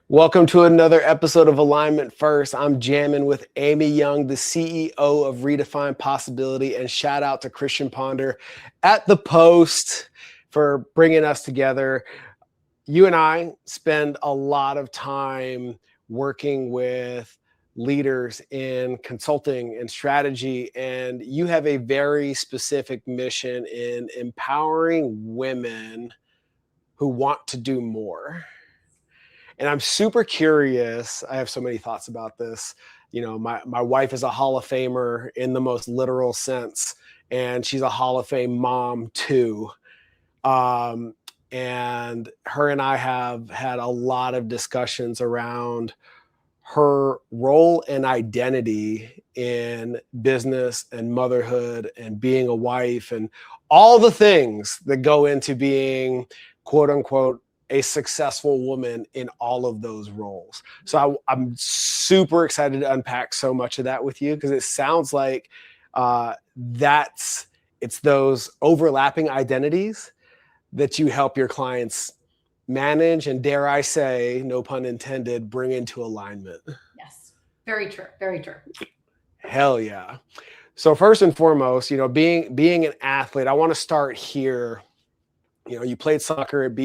Welcome to another episode of Alignment First. I'm jamming with Amy Young, the CEO of Redefine Possibility, and shout out to Christian Ponder at the Post for bringing us together. You and I spend a lot of time working with leaders in consulting and strategy, and you have a very specific mission in empowering women who want to do more. And I'm super curious. I have so many thoughts about this. You know, my wife is a Hall of Famer in the most literal sense, and she's a Hall of Fame mom too. Um, and her and I have had a lot of discussions around her role and identity in business and motherhood and being a wife and all the things that go into being, quote unquote, a successful woman in all of those roles. So I'm super excited to unpack so much of that with you, because it sounds like it's those overlapping identities that you help your clients manage and, dare I say, no pun intended, bring into alignment. Yes, very true, very true. Hell yeah. So first and foremost, you know, being an athlete, I want to start here. You know, you played soccer at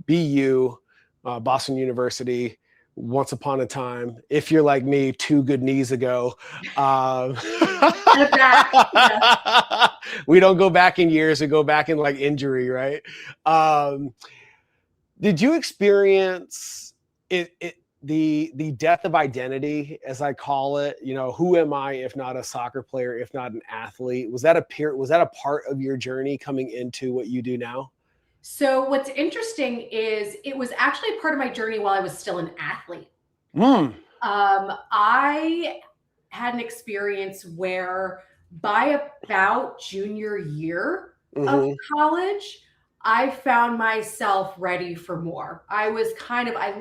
BU, Boston University, once upon a time. If you're like me, 2 good knees ago. We don't go back in years, we go back in like injury, right? Did you experience the death of identity, as I call it? You know, who am I if not a soccer player, if not an athlete? Was that a part of your journey coming into what you do now? So what's interesting is it was actually part of my journey while I was still an athlete. I had an experience where by about junior year of college, I found myself ready for more. I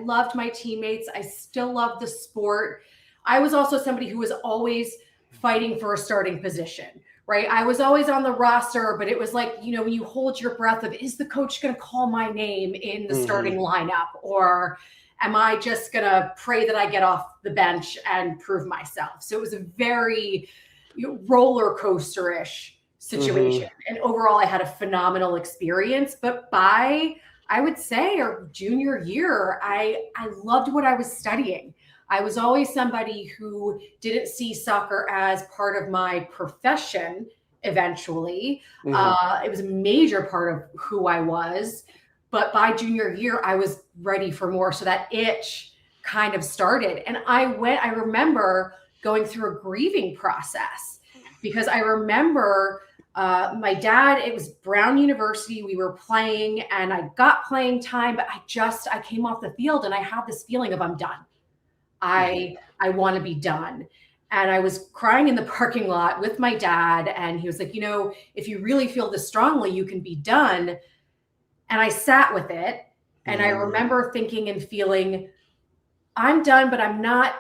loved my teammates. I still loved the sport. I was also somebody who was always fighting for a starting position, right? I was always on the roster, but it was like, you know, when you hold your breath of, is the coach going to call my name in the starting lineup? Or am I just going to pray that I get off the bench and prove myself? So it was a very roller coaster-ish situation. And overall, I had a phenomenal experience. But by, I would say, our junior year, I loved what I was studying. I was always somebody who didn't see soccer as part of my profession eventually. It was a major part of who I was. But by junior year, I was ready for more. So that itch kind of started. And I remember going through a grieving process, because I remember my dad, it was Brown University, we were playing and I got playing time, but I came off the field and I had this feeling of, I'm done. I want to be done. And I was crying in the parking lot with my dad. And he was like, you know, if you really feel this strongly, you can be done. And I sat with it. And I remember thinking and feeling, I'm done, but I'm not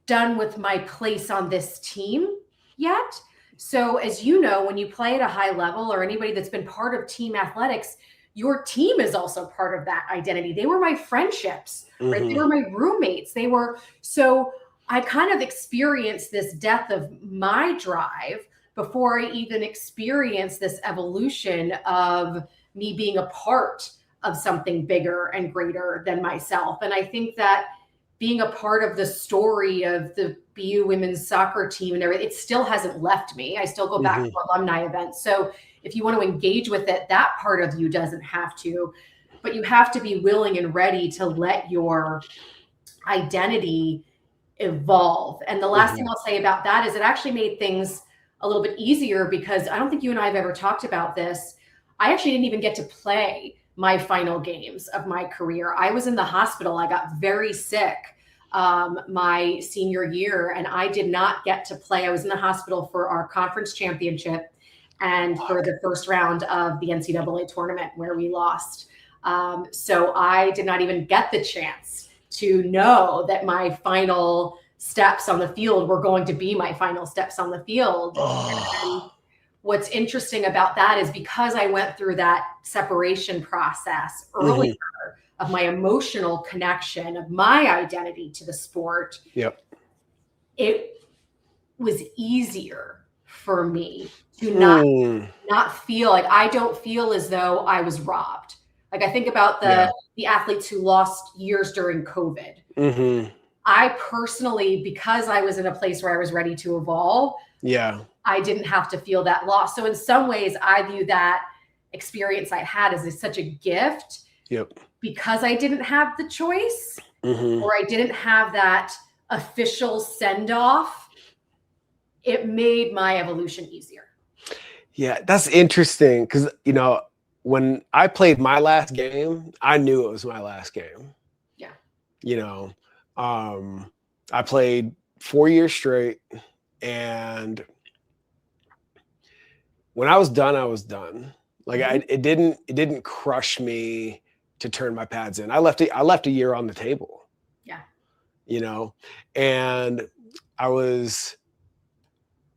done with my place on this team yet. So as you know, when you play at a high level, or anybody that's been part of team athletics, your team is also part of that identity. They were my friendships, right? They were my roommates. So I kind of experienced this death of my drive before I even experienced this evolution of me being a part of something bigger and greater than myself. And I think that being a part of the story of the BU women's soccer team and everything, it still hasn't left me. I still go back to alumni events. So if you want to engage with it, that part of you doesn't have to, but you have to be willing and ready to let your identity evolve. And the last thing I'll say about that is it actually made things a little bit easier, because I don't think you and I have ever talked about this. I actually didn't even get to play my final games of my career. I was in the hospital. I got very sick my senior year, and I did not get to play. I was in the hospital for our conference championship and for the first round of the NCAA tournament, where we lost. So I did not even get the chance to know that my final steps on the field were going to be my final steps on the field. And what's interesting about that is, because I went through that separation process earlier, of my emotional connection, of my identity to the sport, Yep. it was easier for me to not feel like, I don't feel as though I was robbed. Like, I think about the athletes who lost years during COVID. Mm-hmm. I personally, because I was in a place where I was ready to evolve, I didn't have to feel that loss. So in some ways, I view that experience I had as such a gift. Yep. Because I didn't have the choice, Mm-hmm. or I didn't have that official send-off, it made my evolution easier. Yeah, that's interesting because, you know, when I played my last game, I knew it was my last game. Yeah. You know, I played 4 years straight, and when I was done, I was done. Like, it didn't crush me to turn my pads in. I left a year on the table. Yeah. You know, and I was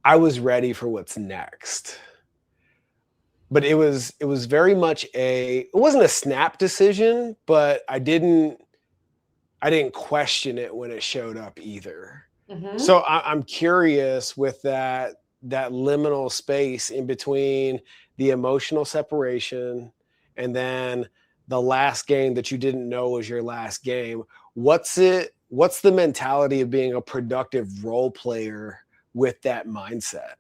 ready for what's next. But it was very much it wasn't a snap decision, but I didn't question it when it showed up either. Mm-hmm. So I'm curious with that liminal space in between the emotional separation and then the last game that you didn't know was your last game. What's the mentality of being a productive role player with that mindset?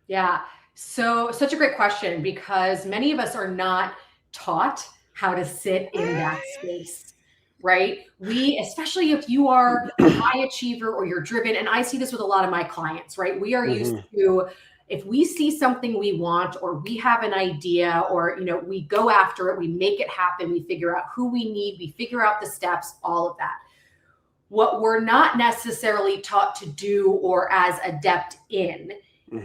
Yeah. So such a great question, because many of us are not taught how to sit in that space, right? Especially if you are a high achiever or you're driven, and I see this with a lot of my clients, right? We are used to, if we see something we want, or we have an idea, or, you know, we go after it, we make it happen, we figure out who we need, we figure out the steps, all of that. What we're not necessarily taught to do or as adept in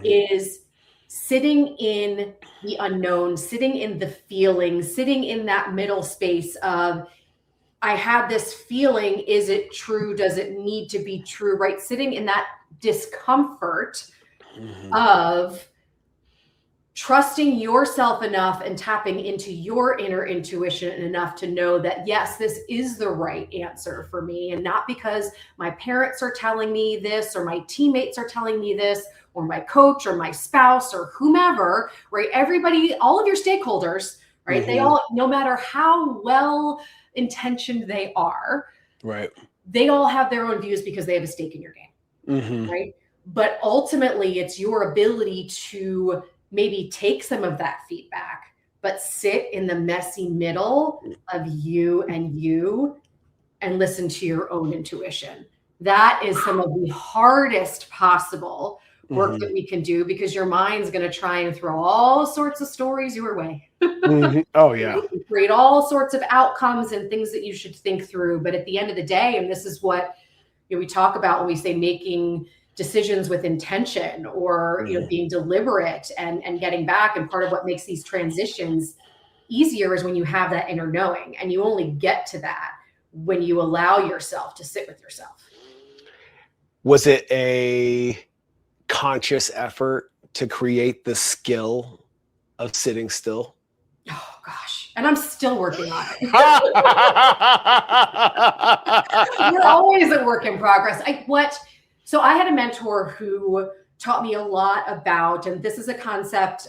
is sitting in the unknown, sitting in the feeling, sitting in that middle space of, I have this feeling, is it true? Does it need to be true? Right? Sitting in that discomfort of trusting yourself enough and tapping into your inner intuition enough to know that, yes, this is the right answer for me. And not because my parents are telling me this, or my teammates are telling me this, or my coach, or my spouse, or whomever, right? Everybody, all of your stakeholders, right? They all, no matter how well intentioned they are, right, they all have their own views because they have a stake in your game, right? But ultimately, it's your ability to maybe take some of that feedback, but sit in the messy middle of you and listen to your own intuition. That is some of the hardest possible work that we can do, because your mind's going to try and throw all sorts of stories your way. Oh yeah. Create all sorts of outcomes and things that you should think through. But at the end of the day, and this is what, you know, we talk about when we say making decisions with intention, or, you know, being deliberate and getting back. And part of what makes these transitions easier is when you have that inner knowing, and you only get to that when you allow yourself to sit with yourself. Was it a conscious effort to create the skill of sitting still? Oh gosh. And I'm still working on it. We're always a work in progress. So I had a mentor who taught me a lot about, and this is a concept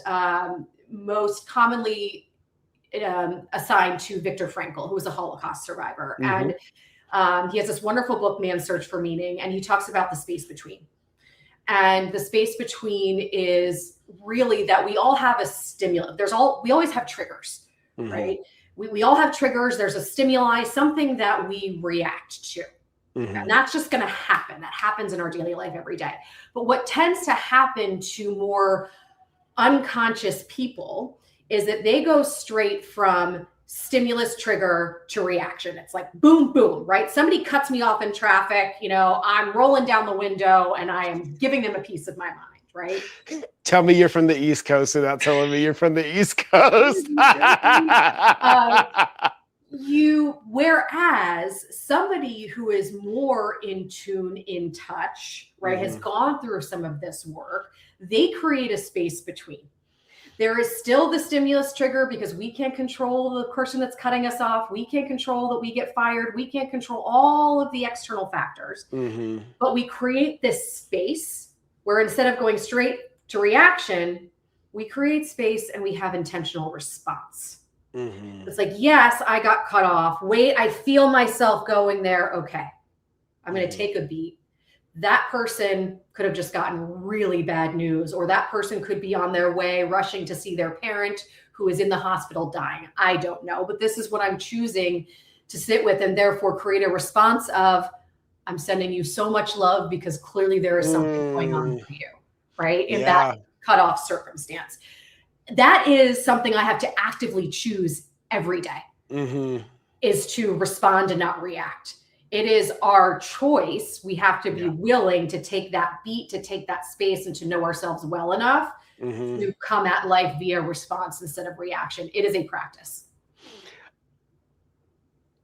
most commonly assigned to Viktor Frankl, who was a Holocaust survivor. And he has this wonderful book, Man's Search for Meaning, and he talks about the space between. And the space between is really that we all have a stimulus. We always have triggers, right? We all have triggers. There's a stimuli, something that we react to. And that's just going to happen. That happens in our daily life every day. But what tends to happen to more unconscious people is that they go straight from stimulus trigger to reaction. It's like boom, boom, right? Somebody cuts me off in traffic, you know, I'm rolling down the window and I am giving them a piece of my mind, right? Tell me you're from the East Coast without telling me you're from the East Coast. Whereas somebody who is more in tune, in touch, right, has gone through some of this work, they create a space between. There is still the stimulus trigger because we can't control the person that's cutting us off. We can't control that we get fired. We can't control all of the external factors. But we create this space where instead of going straight to reaction, we create space and we have intentional response. It's like, yes, I got cut off. Wait, I feel myself going there. Okay, I'm going to take a beat. That person could have just gotten really bad news, or that person could be on their way rushing to see their parent who is in the hospital dying. I don't know, but this is what I'm choosing to sit with and therefore create a response of, I'm sending you so much love because clearly there is something going on for you, right? In that cutoff circumstance. That is something I have to actively choose every day, is to respond and not react. It is our choice. We have to be willing to take that beat, to take that space, and to know ourselves well enough to come at life via response instead of reaction. It is a practice.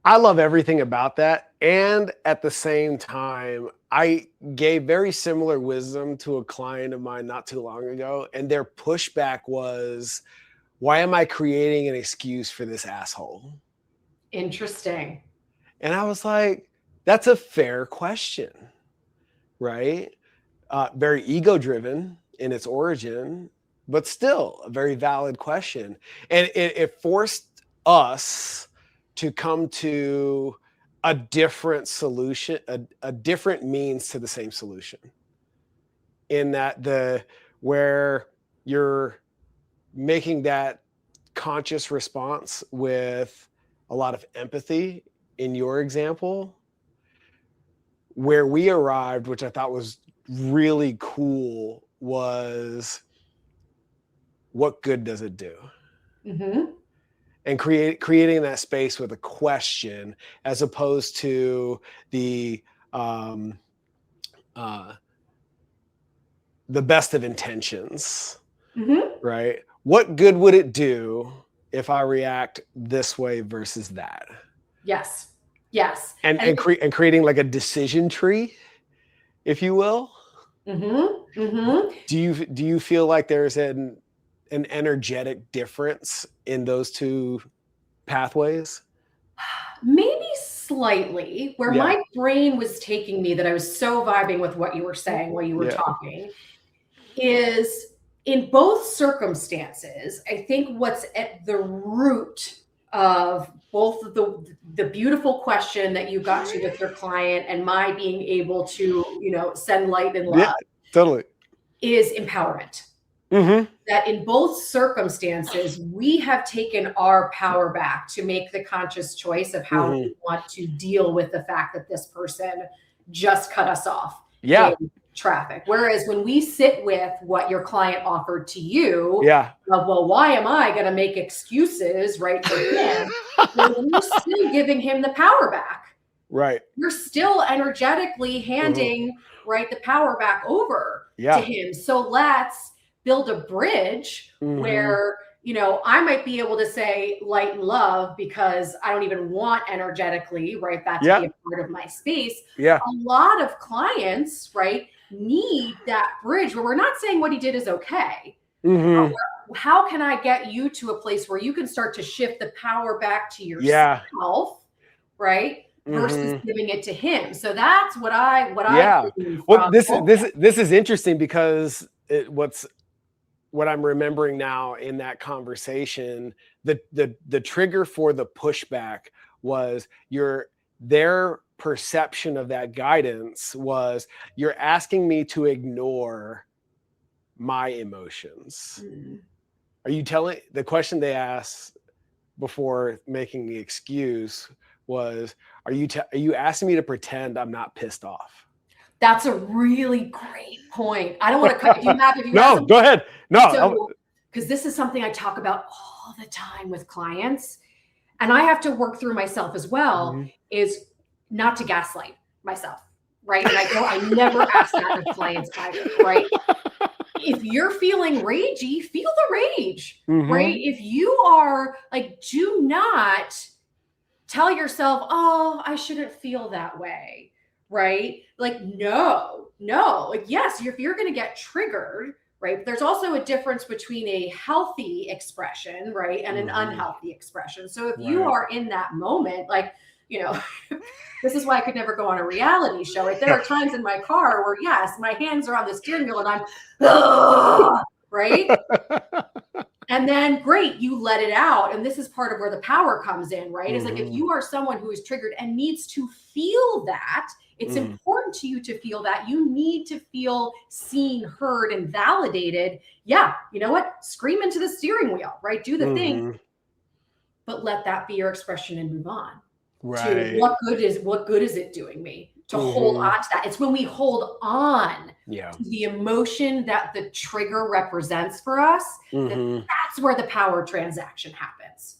I love everything about that. And at the same time, I gave very similar wisdom to a client of mine not too long ago. And their pushback was, why am I creating an excuse for this asshole? Interesting. And I was like, that's a fair question, right? Very ego-driven in its origin, but still a very valid question. And it forced us to come to a different solution, a different means to the same solution. In that where you're making that conscious response with a lot of empathy in your example, where we arrived, which I thought was really cool, was what good does it do? And creating that space with a question as opposed to the best of intentions, right? What good would it do if I react this way versus that? Yes. And creating like a decision tree, if you will. Do you feel like there's an energetic difference in those two pathways? Maybe slightly. Where my brain was taking me, that I was so vibing with what you were saying while you were talking, is in both circumstances, I think what's at the root of both the beautiful question that you got to with your client and my being able to, send light and love totally, is empowerment. That in both circumstances, we have taken our power back to make the conscious choice of how we want to deal with the fact that this person just cut us off in traffic. Whereas when we sit with what your client offered to you, well, why am I going to make excuses, right, for him? Well, we're still giving him the power back. Right. You're still energetically handing, right, the power back over to him. So let's build a bridge where, I might be able to say light and love because I don't even want energetically, right, that to be a part of my space. A lot of clients, right, need that bridge where we're not saying what he did is okay. How can I get you to a place where you can start to shift the power back to yourself, right? Versus giving it to him. So that's what I well, this is interesting because what I'm remembering now in that conversation, the trigger for the pushback was their perception of that guidance was, you're asking me to ignore my emotions. Are you telling, the question they asked before making the excuse was, are you asking me to pretend I'm not pissed off? That's a really great point. I don't want to cut you off. No, go ahead. No, because this is something I talk about all the time with clients, and I have to work through myself as well, is not to gaslight myself, right? And I never ask that of clients either, right? If you're feeling ragey, feel the rage, right? If you are like, do not tell yourself, oh, I shouldn't feel that way, right? Like, no, like, yes, if you're going to get triggered, right? There's also a difference between a healthy expression, right, and an unhealthy expression. So if you are in that moment, like, you know, this is why I could never go on a reality show, right? There are times in my car where, yes, my hands are on the steering wheel and I'm, right? And then great, you let it out. And this is part of where the power comes in, right? It's like if you are someone who is triggered and needs to feel that, it's important to you to feel that. You need to feel seen, heard, and validated. Yeah, you know what? Scream into the steering wheel, right? Do the thing, but let that be your expression and move on. To what good is it doing me? To hold on to that. It's when we hold on to the emotion that the trigger represents for us, that's where the power transaction happens.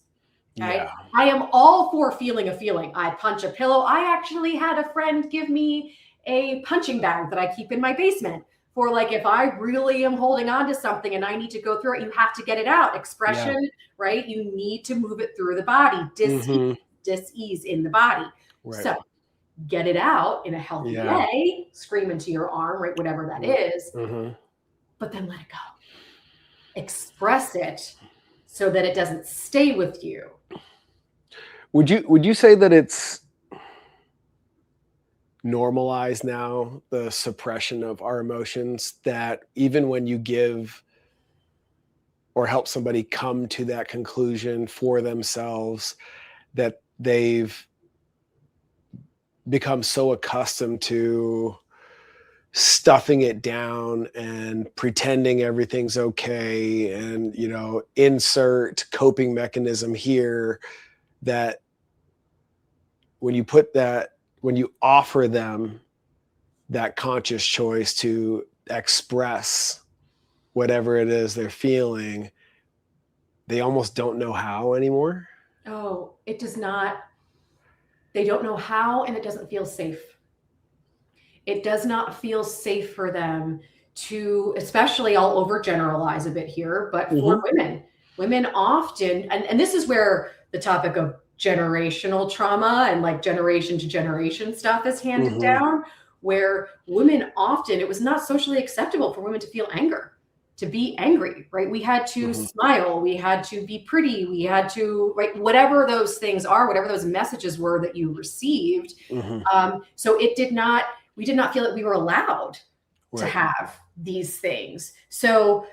Right? Yeah. I am all for feeling a feeling. I punch a pillow. I actually had a friend give me a punching bag that I keep in my basement for, like, if I really am holding on to something and I need to go through it, you have to get it out. Expression, right? You need to move it through the body. Dis-ease in the body. So get it out in a healthy way, scream into your arm, right? Whatever that is, but then let it go. Express it so that it doesn't stay with you. Would you say that it's normalized now, the suppression of our emotions, that even when you give or help somebody come to that conclusion for themselves, that they've become so accustomed to stuffing it down and pretending everything's okay, and, you know, insert coping mechanism here, that when you offer them that conscious choice to express whatever it is they're feeling, they almost don't know how anymore. Oh, it does not. They don't know how, and it doesn't feel safe. It does not feel safe for them to, especially, I'll overgeneralize a bit here, but for women often, and this is where the topic of generational trauma and like generation to generation stuff is handed down, where women often, it was not socially acceptable for women to feel anger, to be angry, right? We had to smile, we had to be pretty, we had to, right, whatever those things are, whatever those messages were that you received. So we did not feel that we were allowed to have these things. So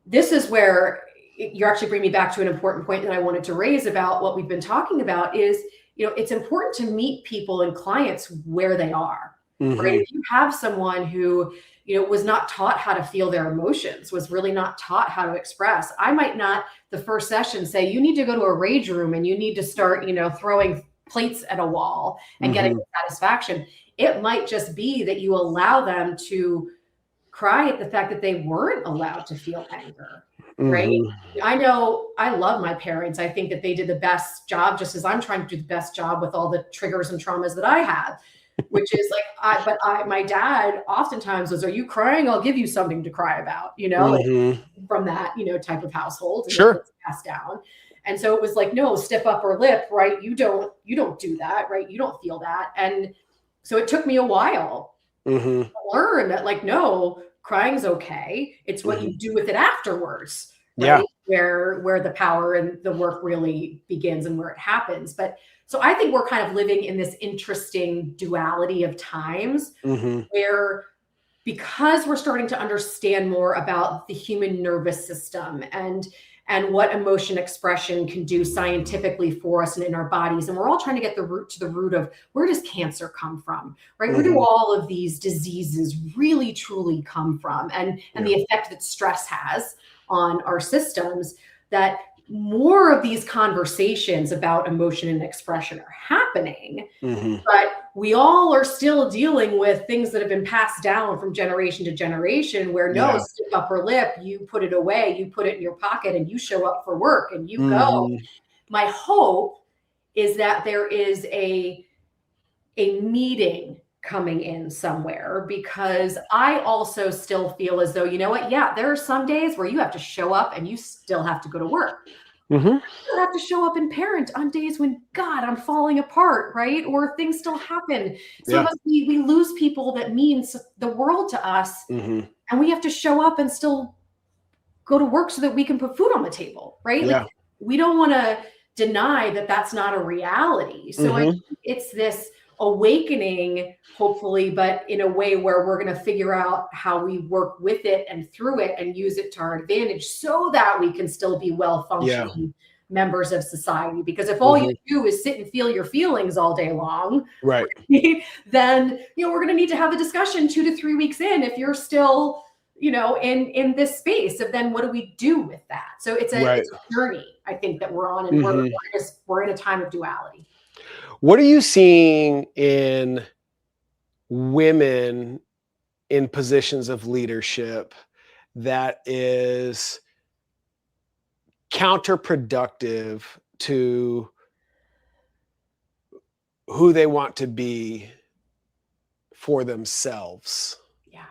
this is where you actually bring me back to an important point that I wanted to raise about what we've been talking about is, you know, it's important to meet people and clients where they are, right? If you have someone who, you know, was not taught how to feel their emotions, was really not taught how to express, I might not the first session say, you need to go to a rage room and you need to start, you know, throwing plates at a wall and getting satisfaction. It might just be that you allow them to cry at the fact that they weren't allowed to feel anger, right? I know I love my parents. I think that they did the best job, just as I'm trying to do the best job with all the triggers and traumas that I have, which is like, my dad oftentimes was, are you crying? I'll give you something to cry about, you know, like, from that, you know, type of household. And it's passed down. And so it was like, no, stiff upper lip, right? You don't do that, right? You don't feel that. And so it took me a while to learn that, like, no, crying's okay. It's what you do with it afterwards, right? Where the power and the work really begins and where it happens. But so I think we're kind of living in this interesting duality of times where, because we're starting to understand more about the human nervous system and what emotion expression can do scientifically for us and in our bodies. And we're all trying to get to the root of, where does cancer come from, right? Where do all of these diseases really, truly come from? And the effect that stress has on our systems, that more of these conversations about emotion and expression are happening, but we all are still dealing with things that have been passed down from generation to generation, where no, stiff upper lip, you put it away, you put it in your pocket, and you show up for work and you go. My hope is that there is a meeting coming in somewhere, because I also still feel as though, you know what? Yeah, there are some days where you have to show up and you still have to go to work. Mm-hmm. You have to show up and parent on days when, God, I'm falling apart, right? Or things still happen. Some Yeah. of us, we lose people that means the world to us, Mm-hmm. and we have to show up and still go to work so that we can put food on the table, right? Yeah. Like, we don't want to deny that that's not a reality. So I Mm-hmm. think it's this awakening, hopefully, but in a way where we're going to figure out how we work with it and through it and use it to our advantage so that we can still be well Yeah. functioning members of society. Because if all you Mm-hmm. do is sit and feel your feelings all day long, Right. then we're going to need to have a discussion 2 to 3 weeks in if you're still in this space of then what do we do with that. So it's Right. a journey, I think, that we're on, and Mm-hmm. we're in a time of duality. What are you seeing in women in positions of leadership that is counterproductive to who they want to be for themselves? Yeah.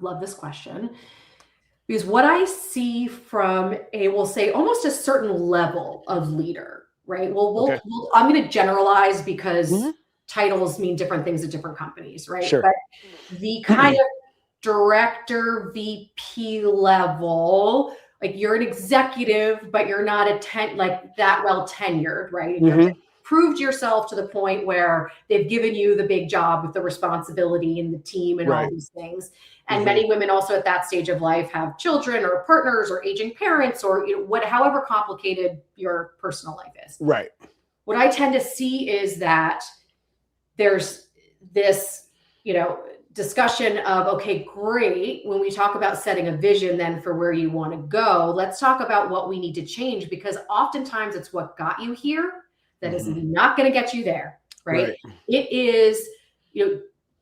Love this question, because what I see from we'll say almost a certain level of leader, right? Well, Okay. I'm going to generalize Mm-hmm. because titles mean different things at different companies, right? Sure. But the kind of director, VP level, like you're an executive, but you're not like that well tenured, right? And Mm-hmm. you've proved yourself to the point where they've given you the big job with the responsibility and the team and all Right. these things. And Mm-hmm. many women also at that stage of life have children or partners or aging parents or however complicated your personal life is. Right. What I tend to see is that there's this, discussion of, okay, great. When we talk about setting a vision then for where you want to go, let's talk about what we need to change, because oftentimes it's what got you here that is Mm-hmm. not going to get you there, right? Right. It is,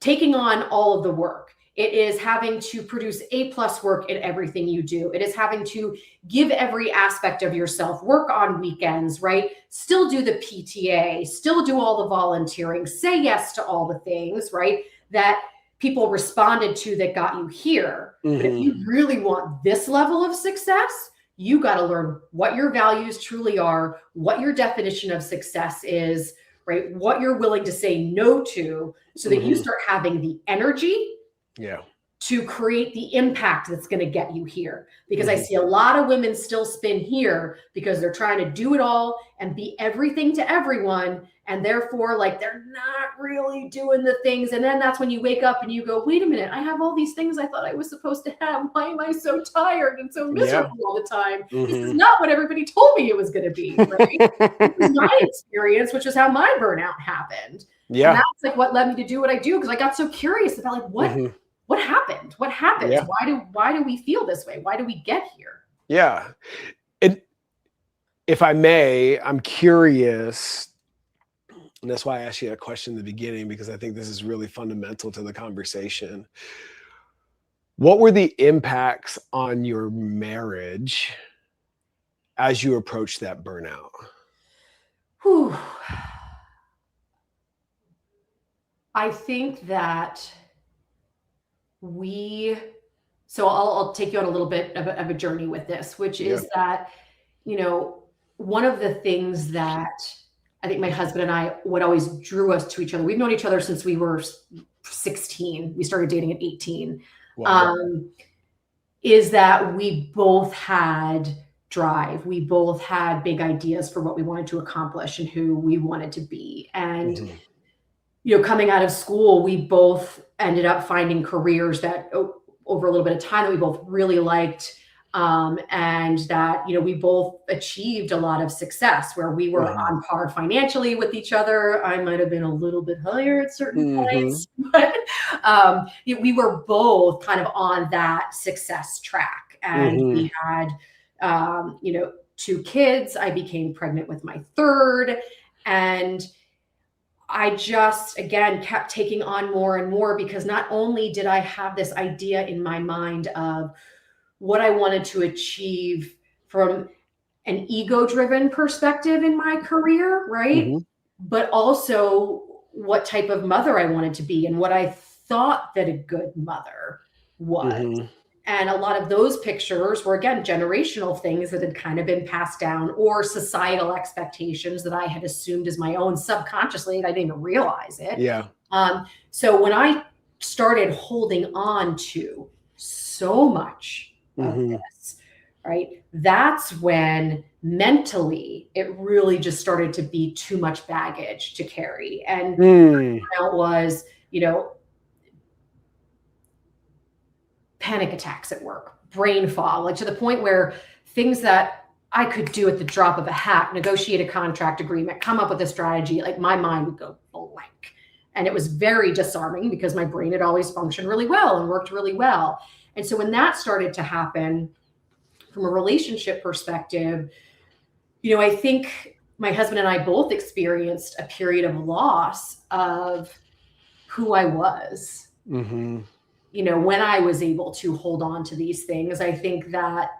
taking on all of the work. It is having to produce A+ work in everything you do. It is having to give every aspect of yourself, work on weekends, right? Still do the PTA, still do all the volunteering, say yes to all the things, right? That people responded to that got you here. Mm-hmm. But if you really want this level of success, you got to learn what your values truly are, what your definition of success is, right? What you're willing to say no to, so that you start having the energy to create the impact that's going to get you here. Because I see a lot of women still spin here because they're trying to do it all and be everything to everyone. And therefore, like, they're not really doing the things. And then that's when you wake up and you go, wait a minute, I have all these things I thought I was supposed to have. Why am I so tired and so miserable all the time? This is not what everybody told me it was going to be, right? This is my experience, which is how my burnout happened. Yeah. And that's like what led me to do what I do, because I got so curious about like what happened? What happens? Yeah. Why do we feel this way? Why do we get here? Yeah. And if I may, I'm curious, and that's why I asked you that question in the beginning, because I think this is really fundamental to the conversation. What were the impacts on your marriage as you approached that burnout? Whew. I think that so I'll take you on a little bit of a journey with this, which is that, one of the things that I think my husband and I, what always drew us to each other, we've known each other since we were 16. We started dating at 18. Wow. Is that we both had drive. We both had big ideas for what we wanted to accomplish and who we wanted to be. And, coming out of school, we both ended up finding careers that over a little bit of time that we both really liked. And that, we both achieved a lot of success where we were on par financially with each other. I might have been a little bit higher at certain points, but we were both kind of on that success track. And we had, 2 kids. I became pregnant with my third. And I just, again, kept taking on more and more, because not only did I have this idea in my mind of what I wanted to achieve from an ego-driven perspective in my career, right? But also what type of mother I wanted to be and what I thought that a good mother was. And a lot of those pictures were, again, generational things that had kind of been passed down, or societal expectations that I had assumed as my own subconsciously, and I didn't even realize it. Yeah. So when I started holding on to so much of this, right, that's when mentally it really just started to be too much baggage to carry. And it was, panic attacks at work, brain fog, like to the point where things that I could do at the drop of a hat, negotiate a contract agreement, come up with a strategy, like my mind would go blank. And it was very disarming because my brain had always functioned really well and worked really well. And so when that started to happen from a relationship perspective, I think my husband and I both experienced a period of loss of who I was. When I was able to hold on to these things. I think that,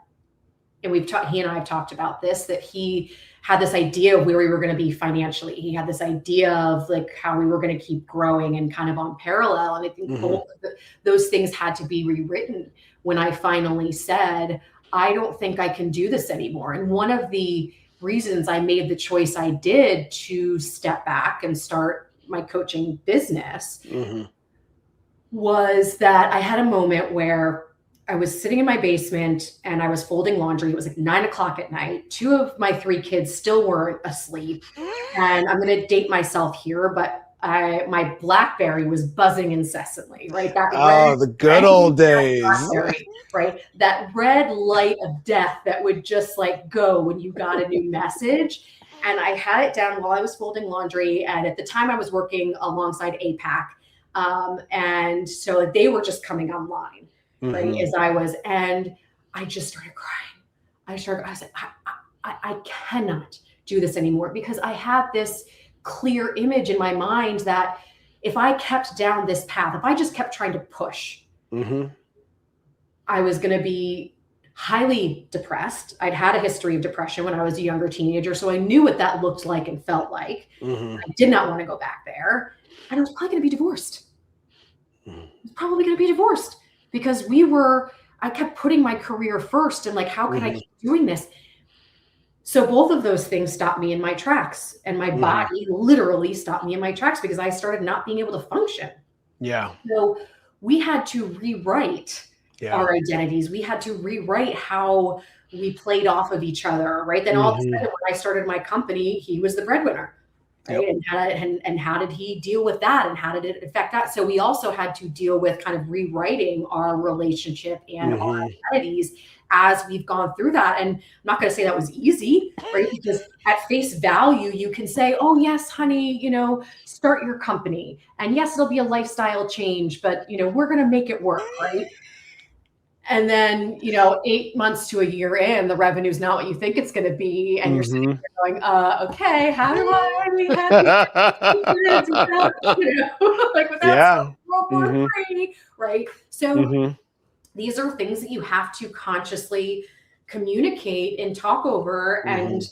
and he and I have talked about this, that he had this idea of where we were going to be financially. He had this idea of like how we were going to keep growing and kind of on parallel. And I think both of those things had to be rewritten when I finally said, I don't think I can do this anymore. And one of the reasons I made the choice I did to step back and start my coaching business was that I had a moment where I was sitting in my basement and I was folding laundry. It was like 9:00 at night. 2 of my 3 kids still weren't asleep. And I'm going to date myself here, but my BlackBerry was buzzing incessantly, right? The good old days, right? That red light of death that would just like go when you got a new message. And I had it down while I was folding laundry. And at the time I was working alongside APAC. And so they were just coming online, right? And I just started crying. I was like, I cannot do this anymore, because I had this clear image in my mind that if I kept down this path, if I just kept trying to push, I was going to be highly depressed. I'd had a history of depression when I was a younger teenager, so I knew what that looked like and felt like. I did not want to go back there. And I was probably going to be divorced. Because I kept putting my career first and like, how could I keep doing this? So both of those things stopped me in my tracks, and my body literally stopped me in my tracks because I started not being able to function. Yeah. So we had to rewrite our identities. We had to rewrite how we played off of each other, right? Then all of a sudden, when I started my company, he was the breadwinner. Right? And how did he deal with that? And how did it affect that? So we also had to deal with kind of rewriting our relationship and our identities as we've gone through that. And I'm not going to say that was easy, right? Because at face value, you can say, oh yes, honey, start your company. And yes, it'll be a lifestyle change, but we're going to make it work, right? And then, 8 months to a year in, the revenue's not what you think it's going to be. And you're sitting there going, okay, how do I have like without free, right? So these are things that you have to consciously communicate and talk over and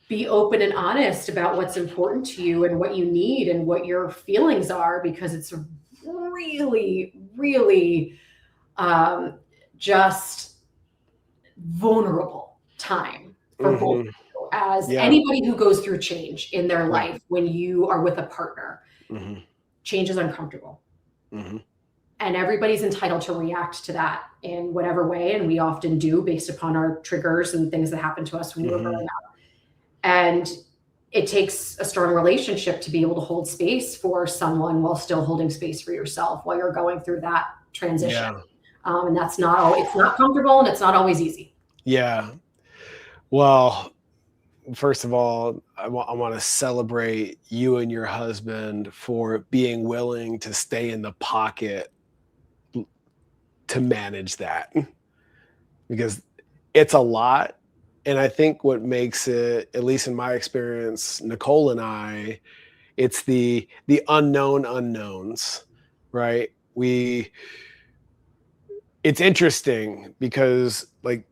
be open and honest about what's important to you and what you need and what your feelings are, because it's really, really just vulnerable time for both of you, as anybody who goes through change in their life. When you are with a partner, change is uncomfortable, and everybody's entitled to react to that in whatever way, and we often do based upon our triggers and things that happened to us when we were growing up. And it takes a strong relationship to be able to hold space for someone while still holding space for yourself while you're going through that transition. And it's not comfortable, and it's not always easy. Yeah. Well, first of all, I want to celebrate you and your husband for being willing to stay in the pocket to manage that, because it's a lot. And I think what makes it, at least in my experience, Nicole and I, it's the unknown unknowns, right? It's interesting because, like,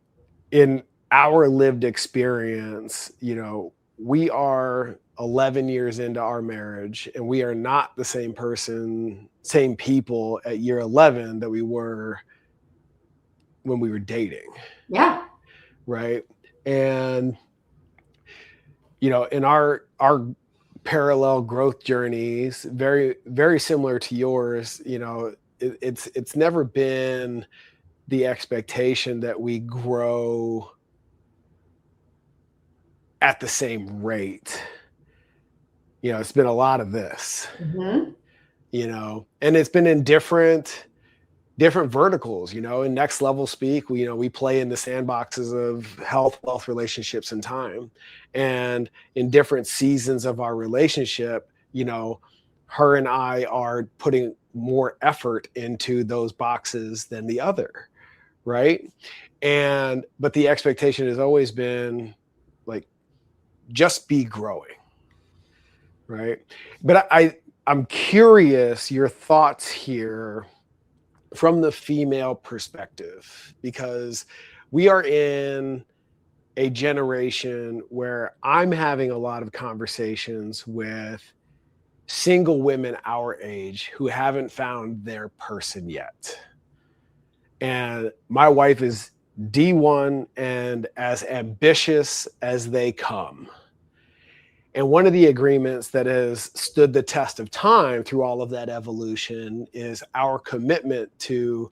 in our lived experience, we are 11 years into our marriage, and we are not the same people at year 11 that we were when we were dating. Yeah. Right. And, in our parallel growth journeys, very, very similar to yours, it's never been the expectation that we grow at the same rate. It's been a lot of this, Mm-hmm. And it's been in different verticals, in next level speak, we play in the sandboxes of health, wealth, relationships, and time. And in different seasons of our relationship, her and I are putting more effort into those boxes than the other. Right. But the expectation has always been like, just be growing. Right. But I'm curious your thoughts here from the female perspective, because we are in a generation where I'm having a lot of conversations with single women our age who haven't found their person yet. And my wife is D1 and as ambitious as they come. And one of the agreements that has stood the test of time through all of that evolution is our commitment to,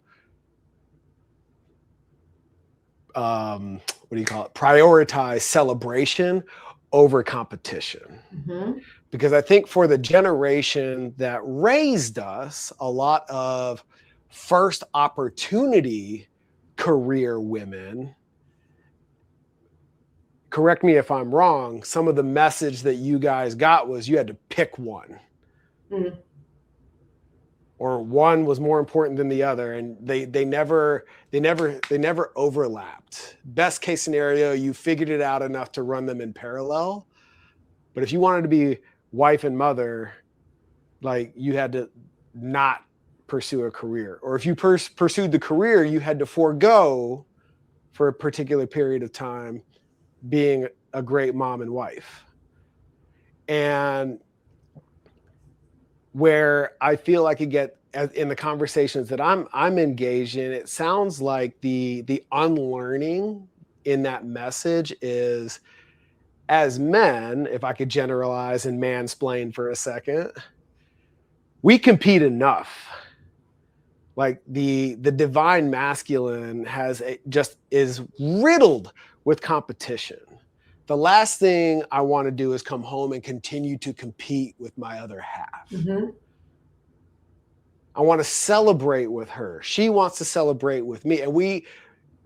prioritize celebration over competition. Mm-hmm. Because I think for the generation that raised us, a lot of first opportunity career women, correct me if I'm wrong, some of the message that you guys got was you had to pick one. Mm-hmm. Or one was more important than the other, and they never overlapped. Best case scenario, you figured it out enough to run them in parallel. But if you wanted to be wife and mother, like, you had to not pursue a career. Or if you pursued the career, you had to forego for a particular period of time being a great mom and wife. And where I feel like in the conversations that I'm engaged in, it sounds like the unlearning in that message is, as men, if I could generalize and mansplain for a second, we compete enough. Like the divine masculine is riddled with competition. The last thing I want to do is come home and continue to compete with my other half. Mm-hmm. I want to celebrate with her. She wants to celebrate with me. And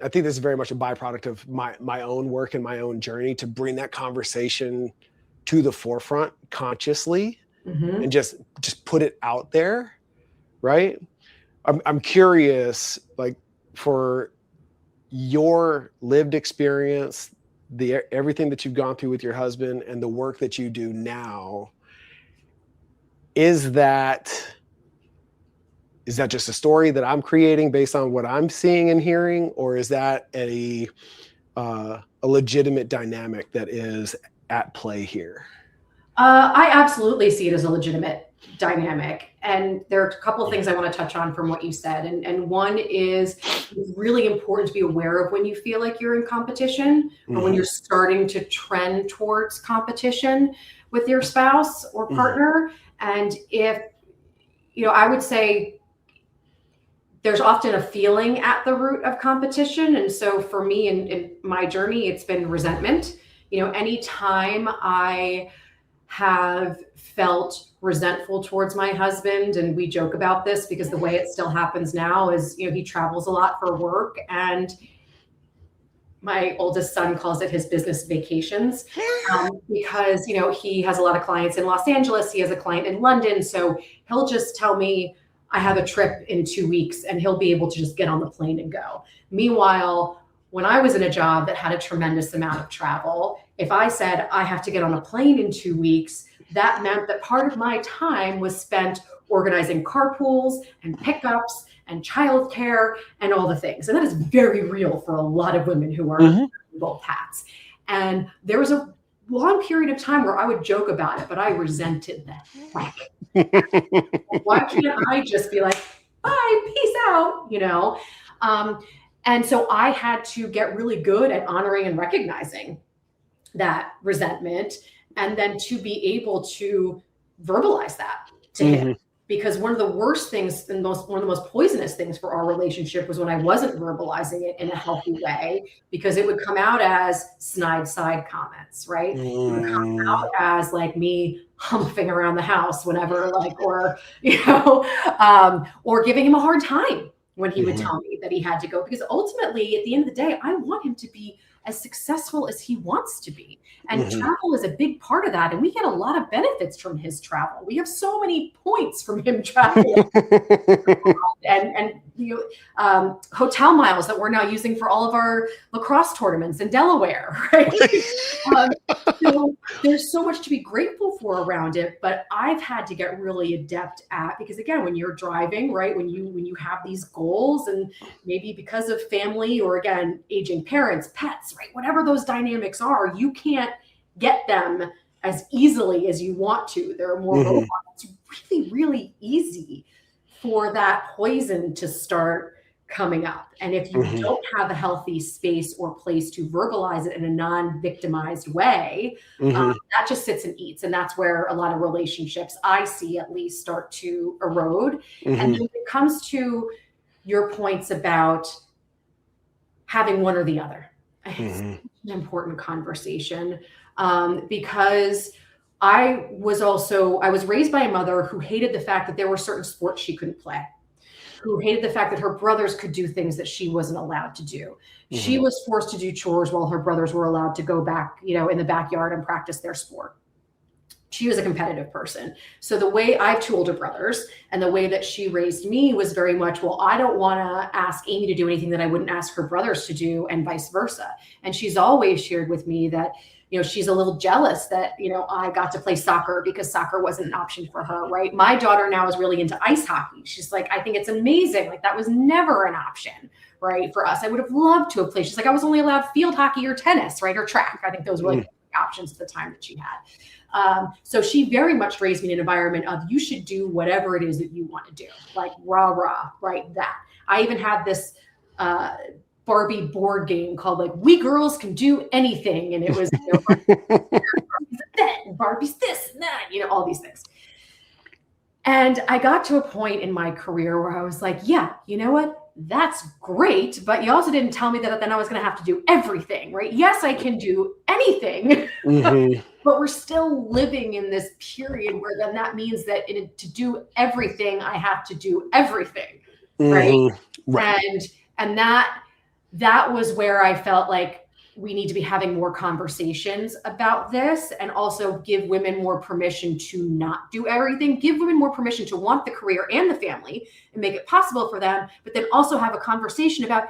I think this is very much a byproduct of my own work and my own journey to bring that conversation to the forefront consciously. Mm-hmm. And just put it out there. Right. I'm curious, like, for your lived experience, everything that you've gone through with your husband and the work that you do now, is that just a story that I'm creating based on what I'm seeing and hearing, or is that a legitimate dynamic that is at play here? I absolutely see it as a legitimate dynamic. And there are a couple of things I want to touch on from what you said. And one is, it's really important to be aware of when you feel like you're in competition, or when you're starting to trend towards competition with your spouse or partner. And if, I would say there's often a feeling at the root of competition. And so for me in my journey, it's been resentment. Anytime I have felt resentful towards my husband, and we joke about this because the way it still happens now is, he travels a lot for work, and my oldest son calls it his business vacations, because, he has a lot of clients in Los Angeles. He has a client in London. So he'll just tell me, I have a trip in 2 weeks, and he'll be able to just get on the plane and go. Meanwhile, when I was in a job that had a tremendous amount of travel, if I said I have to get on a plane in 2 weeks, that meant that part of my time was spent organizing carpools and pickups and childcare and all the things. And that is very real for a lot of women who are both hats. And there was a long period of time where I would joke about it, but I resented that. Why can't I just be like, bye, peace out, And so I had to get really good at honoring and recognizing that resentment, and then to be able to verbalize that to him. Because one of the worst things and one of the most poisonous things for our relationship was when I wasn't verbalizing it in a healthy way, because it would come out as snide side comments, right? It would come out as like me humping around the house whenever, like, or, or giving him a hard time when he would tell me that he had to go. Because ultimately, at the end of the day, I want him to be as successful as he wants to be. And travel is a big part of that. And we get a lot of benefits from his travel. We have so many points from him traveling and hotel miles that we're now using for all of our lacrosse tournaments in Delaware, right? So there's so much to be grateful for around it, but I've had to get really adept at, because again, when you're driving, right, when you have these goals, and maybe because of family or again, aging parents, pets, right, whatever those dynamics are, you can't get them as easily as you want to. There are more roadblocks. It's really, really easy for that poison to start coming up. And if you don't have a healthy space or place to verbalize it in a non-victimized way, that just sits and eats. And that's where a lot of relationships, I see at least, start to erode. And then when it comes to your points about having one or the other, it's an important conversation, because I was raised by a mother who hated the fact that there were certain sports she couldn't play, who hated the fact that her brothers could do things that she wasn't allowed to do. She was forced to do chores while her brothers were allowed to go back, in the backyard and practice their sport. She was a competitive person. So the way I have two older brothers, and the way that she raised me was very much, well, I don't want to ask Amy to do anything that I wouldn't ask her brothers to do, and vice versa. And she's always shared with me that, she's a little jealous that, I got to play soccer because soccer wasn't an option for her, right? My daughter now is really into ice hockey. She's like, I think it's amazing. Like, that was never an option, right, for us. I would have loved to have played. She's like, I was only allowed field hockey or tennis, right, or track. I think those were like options at the time that she had. So she very much raised me in an environment of, you should do whatever it is that you want to do, like rah, rah, right, that. I even had this Barbie board game called like We Girls Can Do Anything. And it was, Barbie's this and that, all these things. And I got to a point in my career where I was like, yeah, you know what? That's great. But you also didn't tell me that then I was going to have to do everything, right? Yes, I can do anything, but we're still living in this period where then that means that to do everything, I have to do everything, right? And that was where I felt like we need to be having more conversations about this, and also give women more permission to not do everything, give women more permission to want the career and the family and make it possible for them, but then also have a conversation about,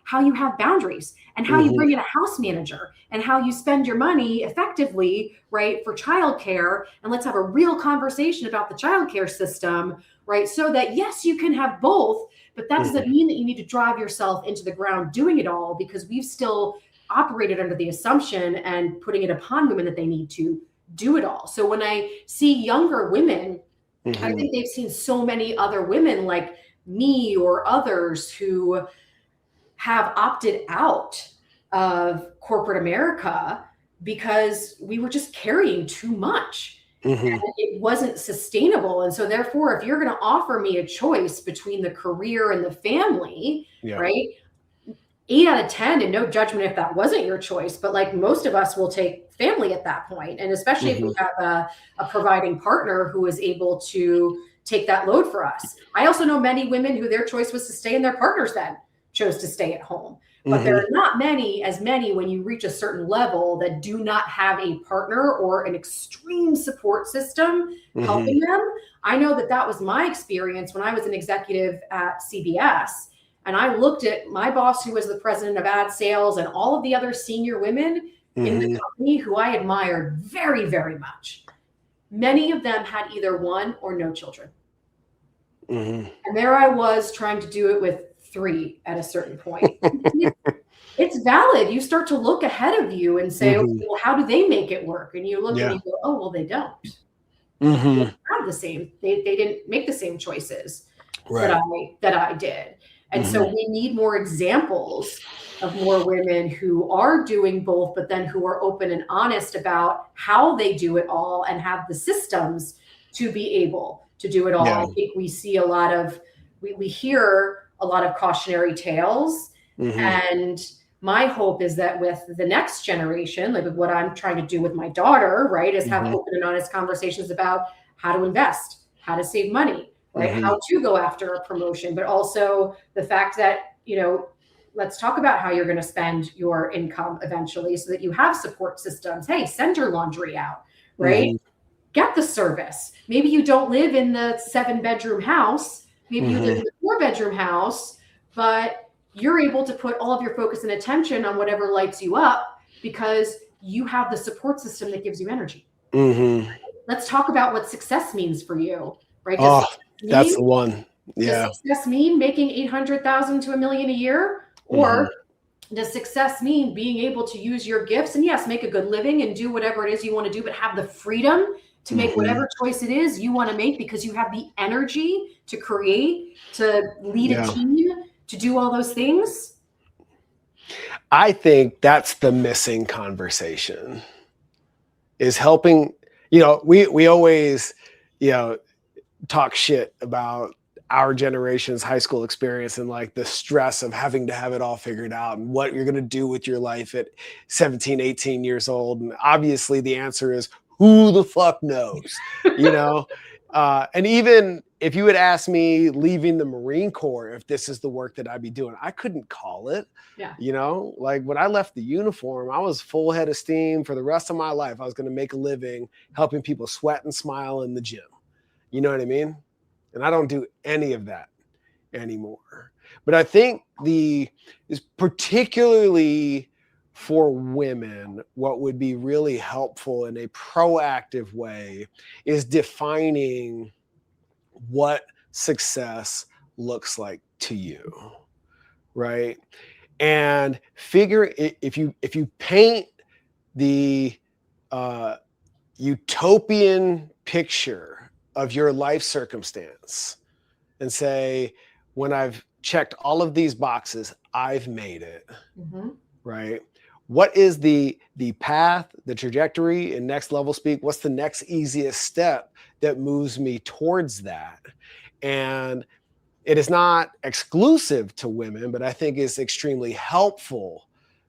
how you have boundaries, and how you bring in a house manager, and how you spend your money effectively, right, for childcare. And let's have a real conversation about the childcare system, right? So that, yes, you can have both, but that doesn't mean that you need to drive yourself into the ground doing it all, because we've still operated under the assumption and putting it upon women that they need to do it all. So when I see younger women, I think they've seen so many other women like me or others who have opted out of corporate America because we were just carrying too much. And it wasn't sustainable. And so therefore, if you're going to offer me a choice between the career and the family, right? 8 out of 10, and no judgment if that wasn't your choice, but like most of us will take family at that point. And especially if we have a providing partner who is able to take that load for us. I also know many women who their choice was to stay and their partners then chose to stay at home. But there are not as many when you reach a certain level that do not have a partner or an extreme support system helping them. I know that was my experience when I was an executive at CBS. And I looked at my boss, who was the president of ad sales, and all of the other senior women in the company who I admired very, very much. Many of them had either one or no children. And there I was trying to do it with 3 at a certain point. It's valid. You start to look ahead of you and say, okay, well, how do they make it work? And you look and you go, oh, well, they don't. They don't have the same. They didn't make the same choices that I did. And so we need more examples of more women who are doing both, but then who are open and honest about how they do it all and have the systems to be able to do it all. Yeah. I think we see a lot of, we hear a lot of cautionary tales. And my hope is that with the next generation, like with what I'm trying to do with my daughter, right, is have open and honest conversations about how to invest, how to save money, right, how to go after a promotion, but also the fact that, you know, let's talk about how you're going to spend your income eventually so that you have support systems. Hey, send your laundry out, right? Get the service. Maybe you don't live in the 7-bedroom house. Maybe you live in the 4-bedroom house, but you're able to put all of your focus and attention on whatever lights you up because you have the support system that gives you energy. Let's talk about what success means for you, right? That's the one. Yeah. Does success mean making 800,000 to $1 million a year? Or does success mean being able to use your gifts and yes, make a good living and do whatever it is you want to do, but have the freedom to make whatever choice it is you want to make because you have the energy to create, to lead a team, to do all those things? I think that's the missing conversation, is helping, you know, we always, you know, talk shit about our generation's high school experience and like the stress of having to have it all figured out and what you're going to do with your life at 17, 18 years old. And obviously the answer is who the fuck knows, you know? And even if you had asked me leaving the Marine Corps, if this is the work that I'd be doing, I couldn't call it. You know, like when I left the uniform, I was full head of steam for the rest of my life. I was going to make a living helping people sweat and smile in the gym. You know what I mean? And I don't do any of that anymore. But I think is particularly for women, what would be really helpful in a proactive way is defining what success looks like to you, right? And figure if you paint the utopian picture of your life circumstance and say, when I've checked all of these boxes, I've made it, right? What is the path, the trajectory in next level speak? What's the next easiest step that moves me towards that? And it is not exclusive to women, but I think is extremely helpful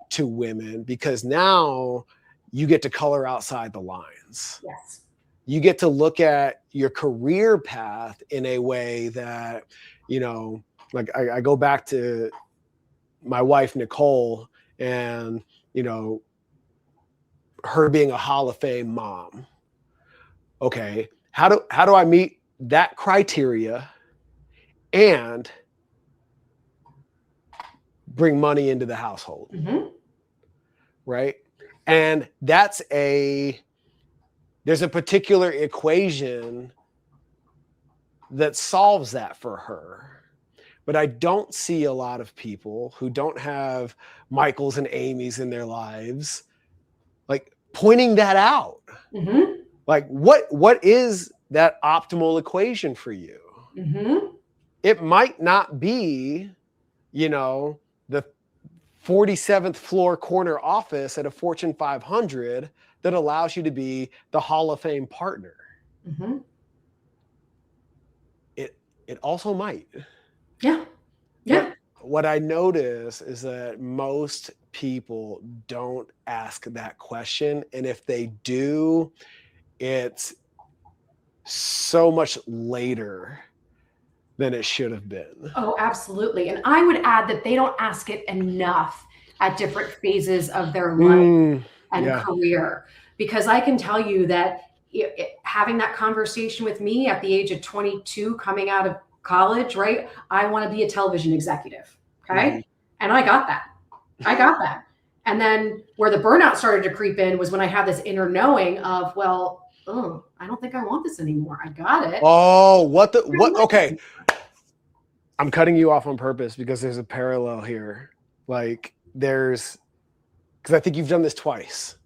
to women because now you get to color outside the lines. Yes. You get to look at your career path in a way that, you know, like I go back to my wife, Nicole, and, you know, her being a Hall of Fame mom. Okay. How do I meet that criteria and bring money into the household? Right. And there's a particular equation that solves that for her. But I don't see a lot of people who don't have Michaels and Amy's in their lives, like pointing that out. Like what is that optimal equation for you? It might not be, you know, the 47th floor corner office at a Fortune 500 that allows you to be the Hall of Fame partner. It also might. Yeah. But what I notice is that most people don't ask that question. And if they do, it's so much later than it should have been. Oh, absolutely. And I would add that they don't ask it enough at different phases of their life and career. Because I can tell you that having that conversation with me at the age of 22, coming out of college, right? I want to be a television executive. Okay. And I got that. And then where the burnout started to creep in was when I had this inner knowing of, well, oh, I don't think I want this anymore. I got it. Oh, what? Okay. I'm cutting you off on purpose because there's a parallel here. Like because I think you've done this twice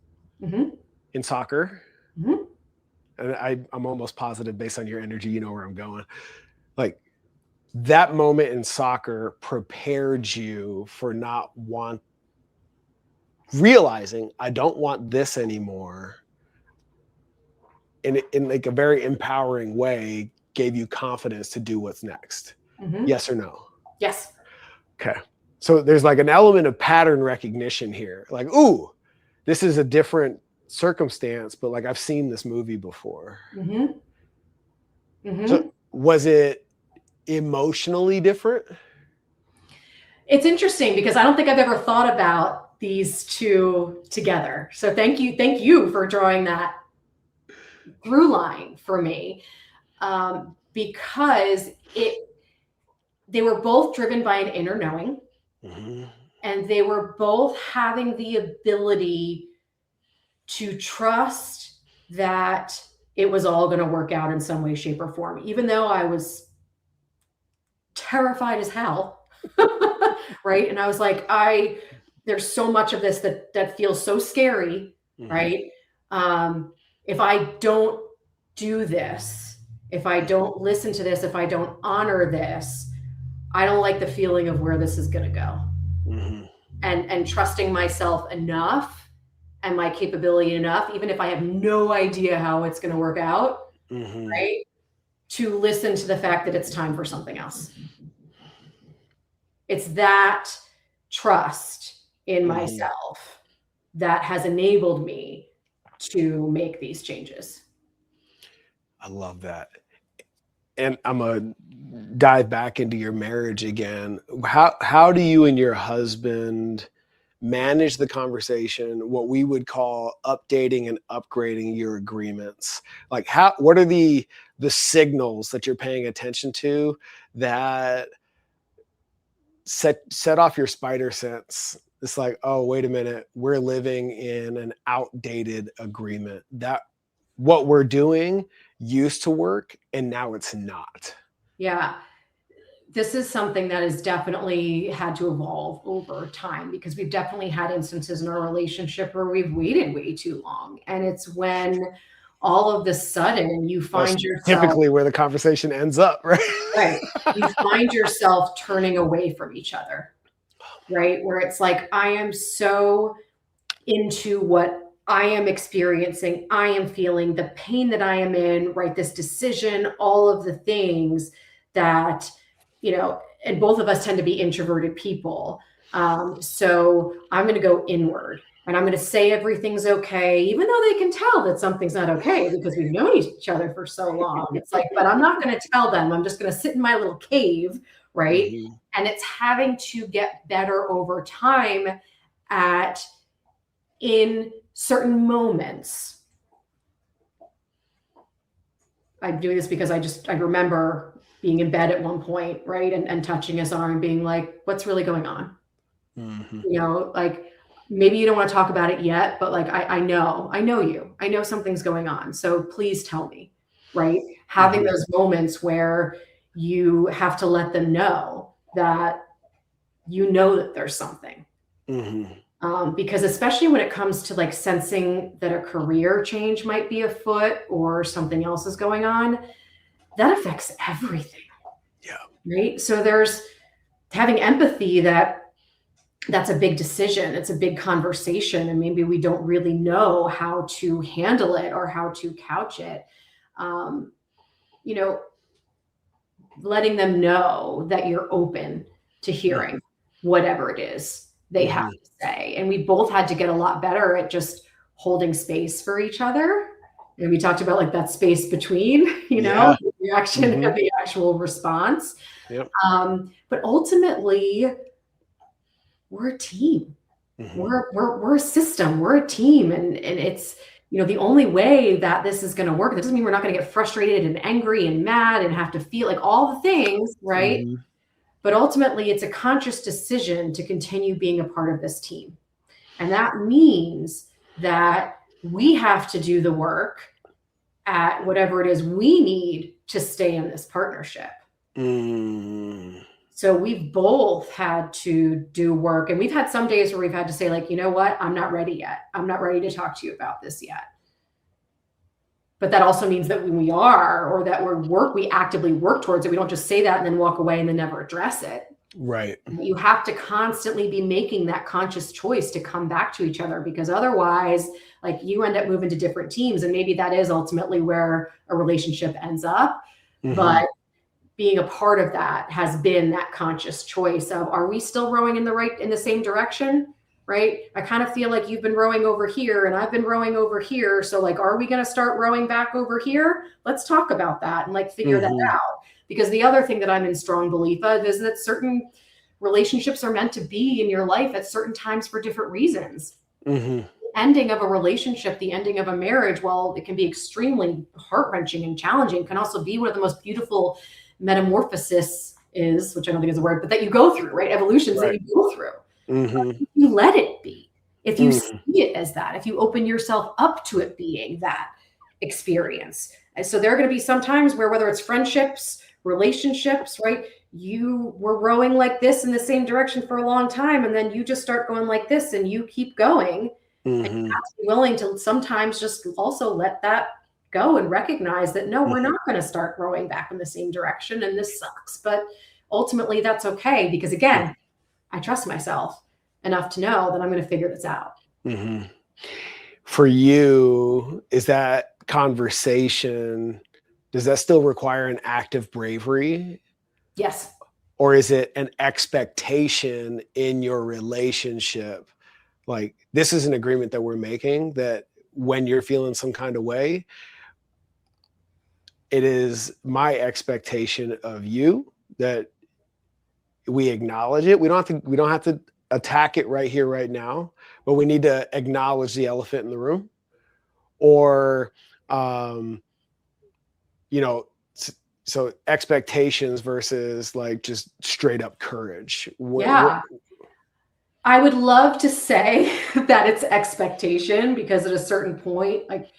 in soccer. And I'm almost positive based on your energy, you know where I'm going. Like that moment in soccer prepared you for not realizing I don't want this anymore, in like a very empowering way, gave you confidence to do what's next. Mm-hmm. Yes or no? Yes. Okay. So there's like an element of pattern recognition here. Like, ooh, this is a different circumstance, but like I've seen this movie before. Mm-hmm. Mm-hmm. So was it emotionally different? It's interesting because I don't think I've ever thought about these two together. So thank you for drawing that through line for me, because they were both driven by an inner knowing, Mm-hmm. and they were both having the ability to trust that it was all going to work out in some way, shape, or form, even though I was terrified as hell. Right. And I was like, there's so much of this that feels so scary. Mm-hmm. Right. If I don't do this, if I don't listen to this, if I don't honor this, I don't like the feeling of where this is going to go. Mm-hmm. And trusting myself enough and my capability enough, even if I have no idea how it's going to work out, Mm-hmm. right, to listen to the fact that it's time for something else. It's that trust in myself that has enabled me to make these changes. I love that. And I'm going to dive back into your marriage again. How do you and your husband manage the conversation, what we would call updating and upgrading your agreements? Like what are the signals that you're paying attention to that set off your spider sense? It's like, oh, wait a minute, we're living in an outdated agreement. That what we're doing used to work and now it's not. Yeah. This is something that has definitely had to evolve over time, because we've definitely had instances in our relationship where we've waited way too long. And it's when all of the sudden you find yourself, typically where the conversation ends up, right? Right. You find yourself turning away from each other, right? Where it's like, I am so into what I am experiencing, I am feeling the pain that I am in, right? This decision, all of the things that, and both of us tend to be introverted people. So I'm going to go inward and I'm going to say everything's okay, even though they can tell that something's not okay because we've known each other for so long. It's like, but I'm not going to tell them. I'm just going to sit in my little cave, right? Mm-hmm. And it's having to get better over time in certain moments. I'm doing this because I remember being in bed at one point, right? And touching his arm and being like, what's really going on? Mm-hmm. Like, maybe you don't want to talk about it yet, but like, I know you, I know something's going on. So please tell me, right? Having those moments where you have to let them know that that there's something. Mm-hmm. Because especially when it comes to like sensing that a career change might be afoot or something else is going on, that affects everything. Yeah. Right. So there's having empathy that's a big decision. It's a big conversation. And maybe we don't really know how to handle it or how to couch it. Letting them know that you're open to hearing whatever it is they have to say. And we both had to get a lot better at just holding space for each other. And we talked about like that space between, the reaction and the actual response. Yep. But ultimately, we're a team. Mm-hmm. We're a system. We're a team. And it's, the only way that this is going to work, that doesn't mean we're not going to get frustrated and angry and mad and have to feel like all the things, right? Mm-hmm. But ultimately, it's a conscious decision to continue being a part of this team. And that means that we have to do the work at whatever it is we need to stay in this partnership. Mm. So we've both had to do work. And we've had some days where we've had to say, like, you know what? I'm not ready yet. I'm not ready to talk to you about this yet. But that also means that when we are, or that we actively work towards it. We don't just say that and then walk away and then never address it. Right. You have to constantly be making that conscious choice to come back to each other, because otherwise, like, you end up moving to different teams, and maybe that is ultimately where a relationship ends up. But being a part of that has been that conscious choice of, are we still rowing in the same direction? Right? I kind of feel like you've been rowing over here and I've been rowing over here. So, like, are we going to start rowing back over here? Let's talk about that and, like, figure that out. Because the other thing that I'm in strong belief of is that certain relationships are meant to be in your life at certain times for different reasons. The ending of a relationship, the ending of a marriage, while it can be extremely heart-wrenching and challenging, can also be one of the most beautiful metamorphosis is, which I don't think is a word, but that you go through, right? Evolutions that you go through. If you let it be, if you see it as that, if you open yourself up to it being that experience. And so there are going to be some times where, whether it's friendships, relationships, right? You were rowing like this in the same direction for a long time, and then you just start going like this and you keep going. And you have to be willing to sometimes just also let that go and recognize that, no, we're not going to start rowing back in the same direction, and this sucks. But ultimately that's okay, because again, I trust myself enough to know that I'm going to figure this out. For you, is that conversation, does that still require an act of bravery? Yes. Or is it an expectation in your relationship? Like, this is an agreement that we're making, that when you're feeling some kind of way, it is my expectation of you that we acknowledge it. We don't have to attack it right here, right now, but we need to acknowledge the elephant in the room. Or, so expectations versus, like, just straight up courage. I would love to say that it's expectation, because at a certain point, like,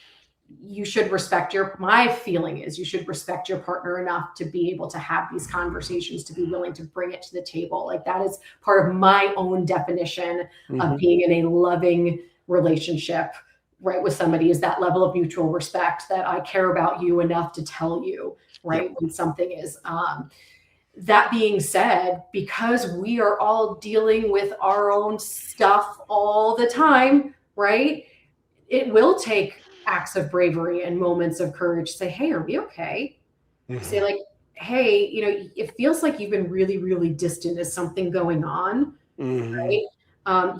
you should respect my feeling is you should respect your partner enough to be able to have these conversations, to be willing to bring it to the table. Like, that is part of my own definition of being in a loving relationship, right, with somebody, is that level of mutual respect, that I care about you enough to tell you, right, when something is, that being said, because we are all dealing with our own stuff all the time, right, it will take acts of bravery and moments of courage to say, hey, are we okay? Say, like, hey, it feels like you've been really, really distant. Is something going on? Right?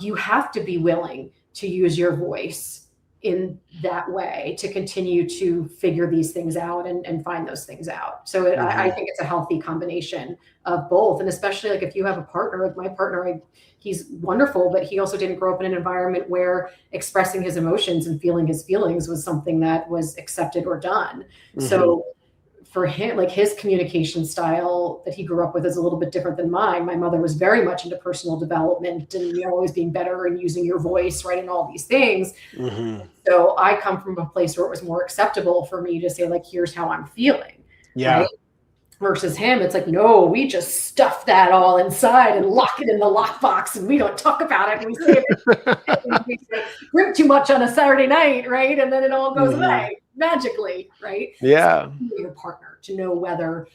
You have to be willing to use your voice in that way to continue to figure these things out and find those things out. So I think it's a healthy combination of both. And especially, like, if you have a partner, like my partner, he's wonderful, but he also didn't grow up in an environment where expressing his emotions and feeling his feelings was something that was accepted or done. So for him, like, his communication style that he grew up with is a little bit different than mine. My mother was very much into personal development and, always being better and using your voice, right, and all these things. So I come from a place where it was more acceptable for me to say, like, here's how I'm feeling. Right? Versus him, it's like, no, we just stuff that all inside and lock it in the lockbox, and we don't talk about it. And we say it, we drink too much on a Saturday night, right? And then it all goes away magically, right? Yeah. So your partner to know whether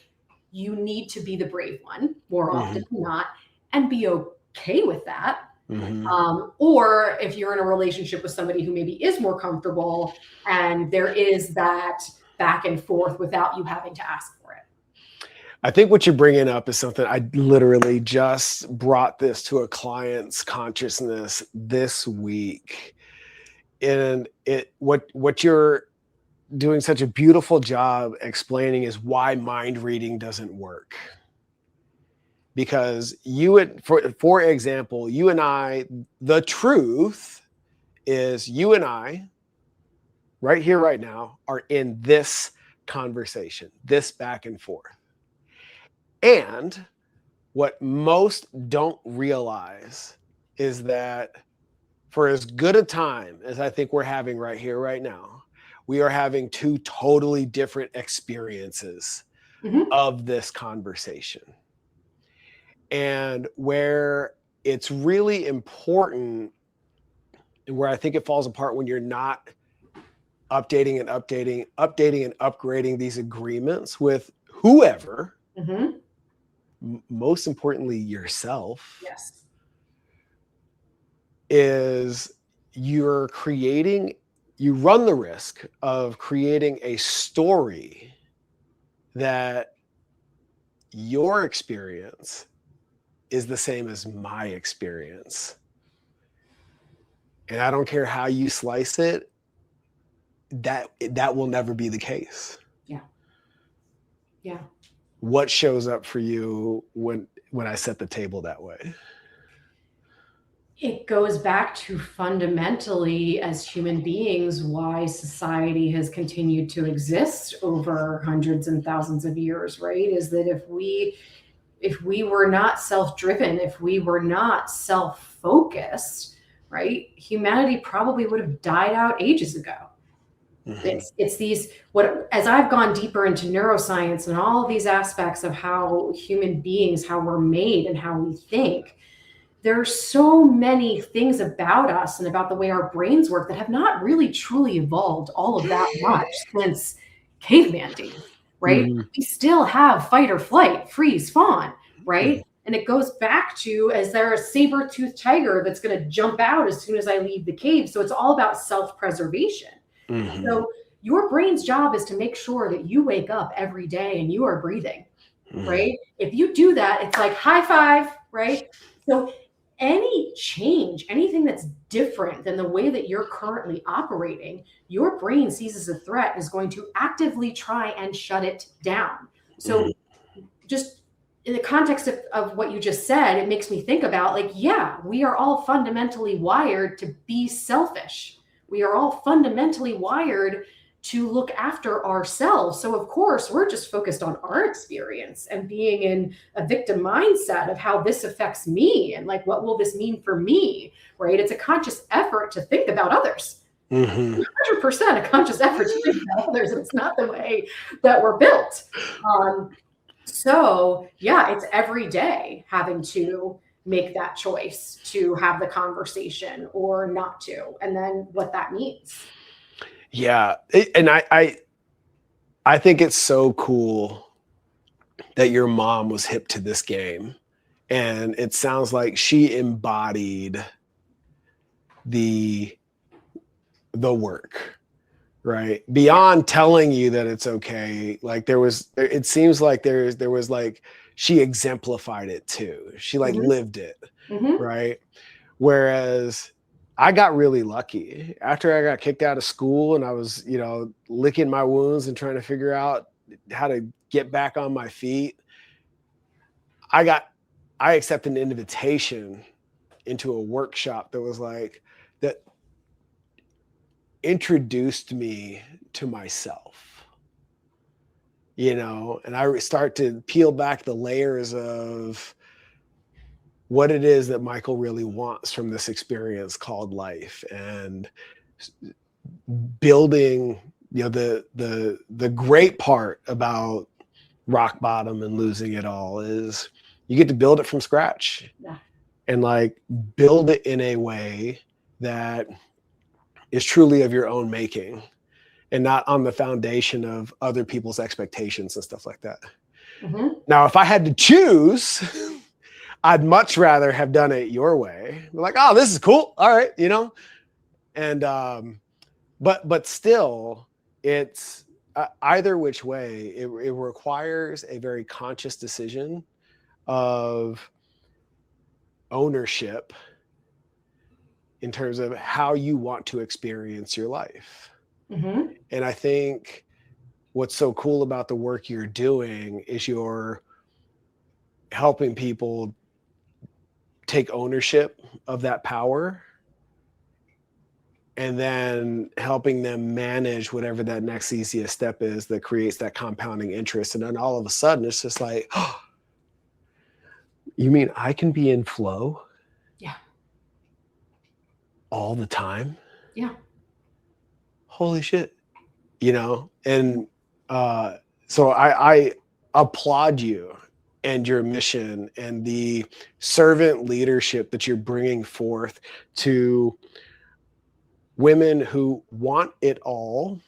you need to be the brave one more often than not, and be okay with that. Or if you're in a relationship with somebody who maybe is more comfortable, and there is that back and forth without you having to ask for it. I think what you're bringing up is something I literally just brought this to a client's consciousness this week. And what you're doing such a beautiful job explaining is why mind reading doesn't work. Because for example, you and I, the truth is, you and I, right here, right now, are in this conversation, this back and forth. And what most don't realize is that for as good a time as I think we're having right here, right now, we are having two totally different experiences of this conversation. And where it's really important, and where I think it falls apart when you're not updating and upgrading these agreements with whoever, most importantly yourself, Yes. is you run the risk of creating a story that your experience is the same as my experience. And I don't care how you slice it, that will never be the case. Yeah. Yeah. What shows up for you when I set the table that way? It goes back to fundamentally, as human beings, why society has continued to exist over hundreds and thousands of years, right? Is that if we were not self-driven, if we were not self-focused, right, humanity probably would have died out ages ago. It's these, what, as I've gone deeper into neuroscience and all of these aspects of how human beings, how we're made and how we think, there's so many things about us and about the way our brains work that have not really truly evolved all of that much since caveman days, right? We still have fight or flight, freeze, fawn, right? And it goes back to, is there a saber-toothed tiger that's going to jump out as soon as I leave the cave? So it's all about self-preservation. So your brain's job is to make sure that you wake up every day and you are breathing, right? If you do that, it's like high five, right? So any change, anything that's different than the way that you're currently operating, your brain sees as a threat, is going to actively try and shut it down. So just in the context of what you just said, it makes me think about, like, yeah, we are all fundamentally wired to be selfish. We are all fundamentally wired to look after ourselves. So of course, we're just focused on our experience and being in a victim mindset of how this affects me and like, what will this mean for me, right? It's a conscious effort to think about others. 100% a conscious effort to think about others. It's not the way that we're built. So yeah, it's every day having to make that choice to have the conversation or not to, and then what that means. Yeah. And I think it's so cool that your mom was hip to this game. And it sounds like she embodied the work, right? Beyond telling you that it's okay. Like it seems like there was like, she exemplified it too. She like lived it, right? Whereas I got really lucky after I got kicked out of school and I was, licking my wounds and trying to figure out how to get back on my feet. I accepted an invitation into a workshop that was like, that introduced me to myself, and I start to peel back the layers of what it is that Michael really wants from this experience called life, and building, the great part about rock bottom and losing it all is you get to build it from scratch. Yeah. And like build it in a way that is truly of your own making and not on the foundation of other people's expectations and stuff like that. Now, if I had to choose, I'd much rather have done it your way. Like, oh, this is cool. All right. And, but still it's either which way, it requires a very conscious decision of ownership in terms of how you want to experience your life. And I think what's so cool about the work you're doing is you're helping people take ownership of that power and then helping them manage whatever that next easiest step is that creates that compounding interest. And then all of a sudden it's just like, oh, you mean I can be in flow? Yeah. All the time? Yeah. Holy shit. And so I applaud you and your mission and the servant leadership that you're bringing forth to women who want it all,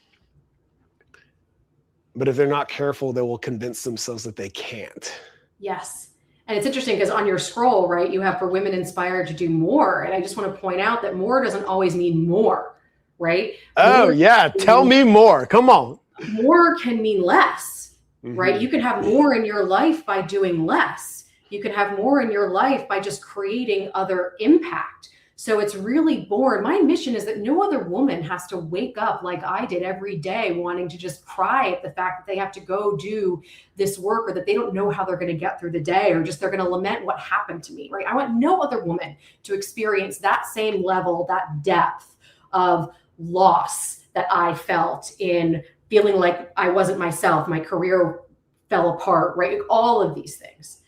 but if they're not careful, they will convince themselves that they can't. Yes. And it's interesting because on your scroll, right, you have for women inspired to do more. And I just want to point out that more doesn't always mean more, right? Oh, yeah. Tell me more. Come on. More can mean less, right? You can have more in your life by doing less. You can have more in your life by just creating other impact. So it's really born. My mission is that no other woman has to wake up like I did every day wanting to just cry at the fact that they have to go do this work, or that they don't know how they're going to get through the day, or just they're going to lament what happened to me, right? I want no other woman to experience that same level, that depth of loss that I felt in feeling like I wasn't myself, my career fell apart, right? All of these things.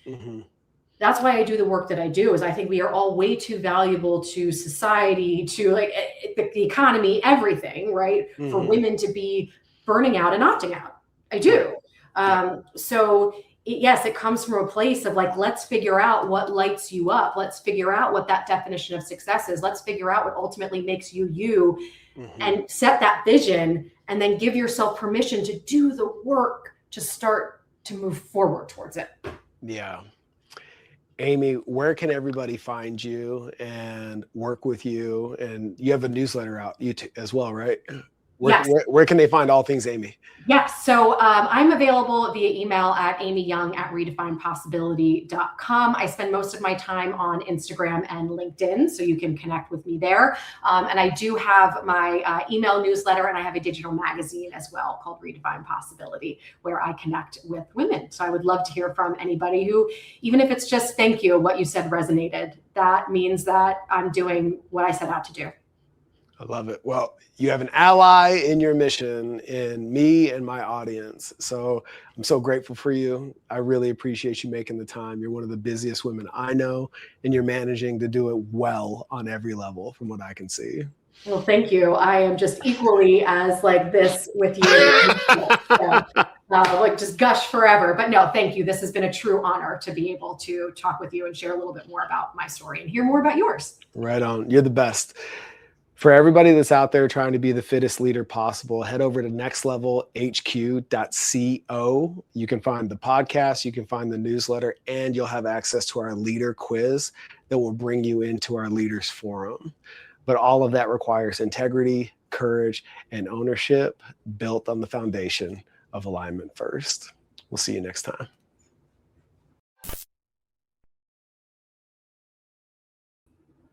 That's why I do the work that I do, is I think we are all way too valuable to society, to like the economy, everything, right? For women to be burning out and opting out. I do. So yes, it comes from a place of like, let's figure out what lights you up. Let's figure out what that definition of success is. Let's figure out what ultimately makes you you, and set that vision, and then give yourself permission to do the work to start to move forward towards it. Yeah. Amy, where can everybody find you and work with you? And you have a newsletter out as well, right? Where can they find all things Amy? Yes. So I'm available via email at amyyoung@redefinepossibility.com. I spend most of my time on Instagram and LinkedIn, so you can connect with me there. And I do have my email newsletter, and I have a digital magazine as well called Redefine Possibility, where I connect with women. So I would love to hear from anybody who, even if it's just thank you, what you said resonated. That means that I'm doing what I set out to do. I love it. Well, you have an ally in your mission in me and my audience. So I'm so grateful for you. I really appreciate you making the time. You're one of the busiest women I know, and you're managing to do it well on every level from what I can see. Well, thank you. I am just equally as like this with you. Like just gush forever. But no, thank you. This has been a true honor to be able to talk with you and share a little bit more about my story and hear more about yours. Right on. You're the best. For everybody that's out there trying to be the fittest leader possible, head over to nextlevelhq.co. You can find the podcast, you can find the newsletter, and you'll have access to our leader quiz that will bring you into our leaders forum. But all of that requires integrity, courage, and ownership built on the foundation of alignment first. We'll see you next time.